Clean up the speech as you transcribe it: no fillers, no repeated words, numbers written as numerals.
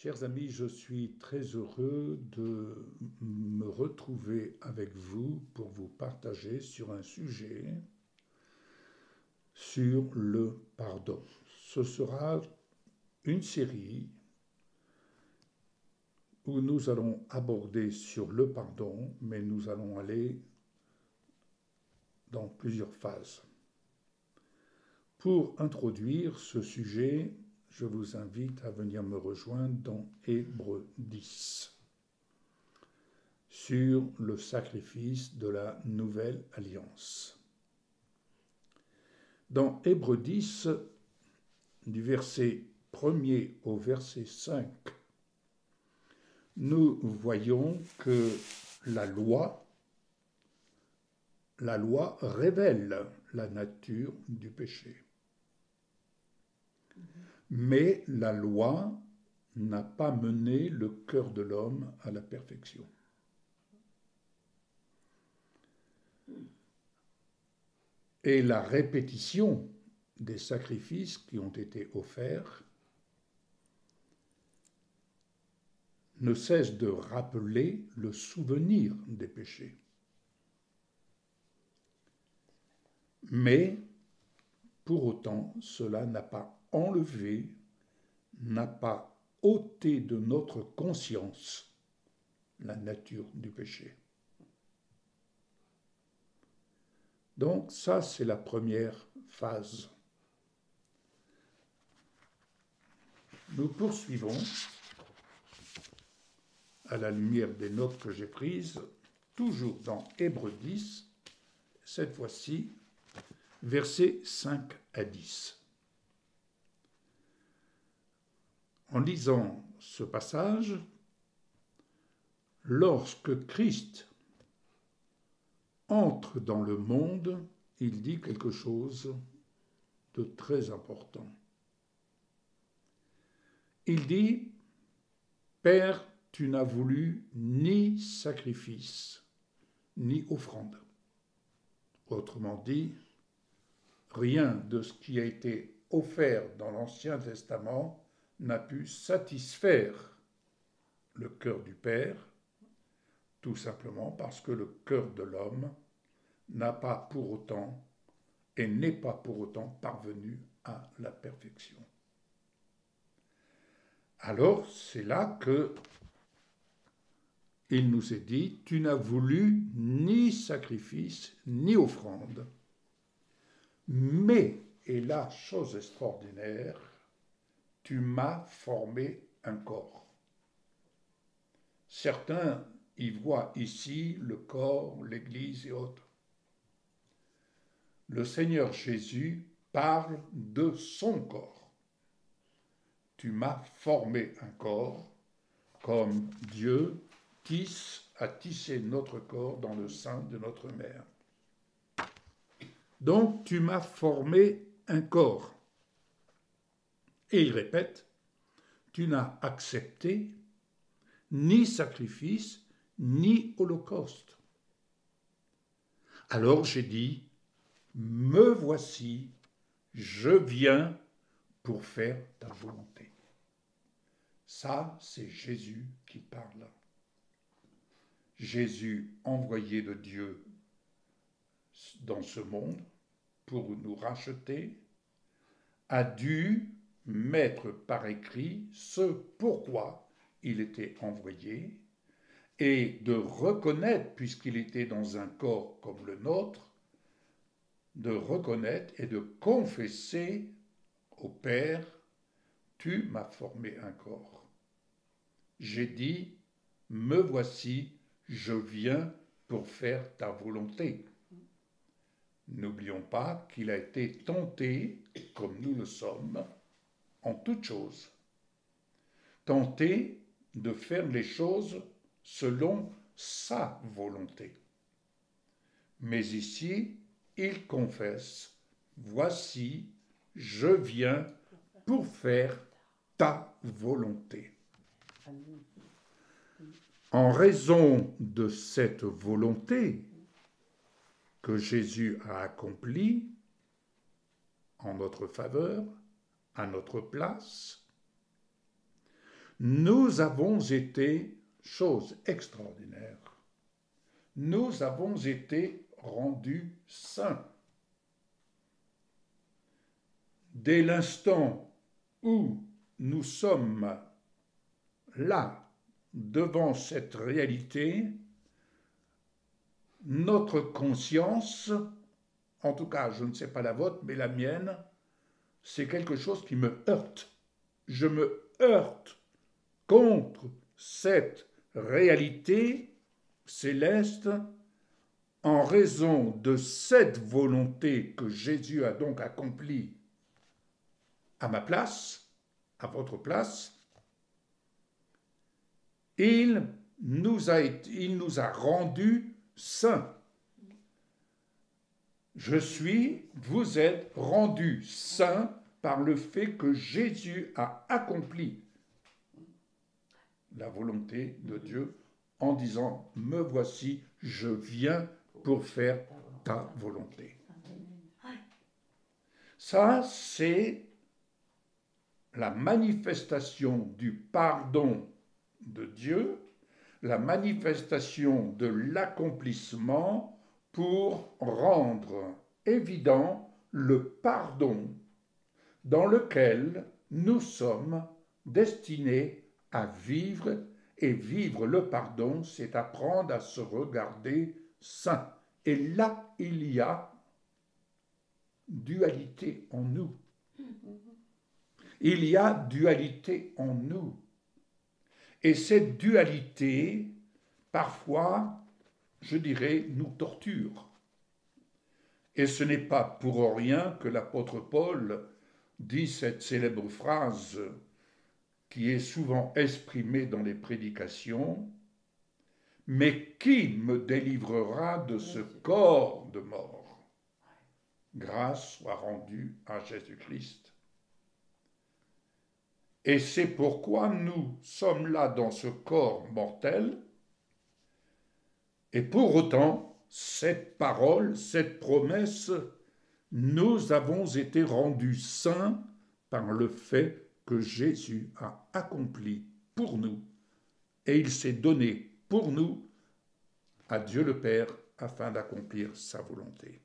Chers amis, je suis très heureux de me retrouver avec vous pour vous partager sur un sujet sur le pardon. Ce sera une série où nous allons aborder sur le pardon, mais nous allons aller dans plusieurs phases. Pour introduire ce sujet, je vous invite à venir me rejoindre dans Hébreux 10 sur le sacrifice de la nouvelle alliance. Dans Hébreux 10, du verset 1er au verset 5, nous voyons que la loi révèle la nature du péché. Mais la loi n'a pas mené le cœur de l'homme à la perfection. Et la répétition des sacrifices qui ont été offerts ne cesse de rappeler le souvenir des péchés. Mais, pour autant, cela n'a pas enlevé, n'a pas ôté de notre conscience la nature du péché. Donc ça, c'est la première phase. Nous poursuivons, à la lumière des notes que j'ai prises, toujours dans Hébreux 10, cette fois-ci, versets 5 à 10. En lisant ce passage, lorsque Christ entre dans le monde, il dit quelque chose de très important. Il dit, « Père, tu n'as voulu ni sacrifice, ni offrande. » Autrement dit, rien de ce qui a été offert dans l'Ancien Testament n'a pu satisfaire le cœur du Père, tout simplement parce que le cœur de l'homme n'a pas pour autant et n'est pas pour autant parvenu à la perfection. Alors, c'est là que il nous est dit, tu n'as voulu ni sacrifice, ni offrande, mais, et là, chose extraordinaire, tu m'as formé un corps. Certains y voient ici le corps, l'Église et autres. Le Seigneur Jésus parle de son corps. Tu m'as formé un corps comme Dieu a tissé notre corps dans le sein de notre mère. Donc tu m'as formé un corps. Et il répète, tu n'as accepté ni sacrifice, ni holocauste. Alors j'ai dit, me voici, je viens pour faire ta volonté. Ça, c'est Jésus qui parle. Jésus, envoyé de Dieu dans ce monde pour nous racheter, a dû mettre par écrit ce pourquoi il était envoyé et de reconnaître, puisqu'il était dans un corps comme le nôtre, de reconnaître et de confesser au Père, tu m'as formé un corps. J'ai dit, me voici, je viens pour faire ta volonté. N'oublions pas qu'il a été tenté, comme nous le sommes, en toutes choses. Tenté de faire les choses selon sa volonté. Mais ici, il confesse, voici, je viens pour faire ta volonté. En raison de cette volonté que Jésus a accomplie en notre faveur, à notre place, Nous avons été, chose extraordinaire, nous avons été rendus saints. Dès l'instant où nous sommes là, devant cette réalité, notre conscience, en tout cas, je ne sais pas la vôtre, mais la mienne, c'est quelque chose qui me heurte. Je me heurte contre cette réalité céleste en raison de cette volonté que Jésus a donc accomplie à ma place, à votre place. Il nous a rendus saints. Vous êtes rendus saints par le fait que Jésus a accompli la volonté de Dieu en disant « Me voici, je viens pour faire ta volonté ». Ça, c'est la manifestation du pardon de Dieu, la manifestation de l'accomplissement pour rendre évident le pardon dans lequel nous sommes destinés à vivre, et vivre le pardon, c'est apprendre à se regarder saint. Et là, il y a dualité en nous. Il y a dualité en nous. Et cette dualité, parfois, je dirais, nous torture. Et ce n'est pas pour rien que l'apôtre Paul dit cette célèbre phrase qui est souvent exprimée dans les prédications, « Mais qui me délivrera de ce corps de mort ? Grâce soit rendue à Jésus-Christ. » Et c'est pourquoi nous sommes là dans ce corps mortel, et pour autant, cette parole, cette promesse, nous avons été rendus saints par le fait que Jésus a accompli pour nous, et il s'est donné pour nous à Dieu le Père afin d'accomplir sa volonté.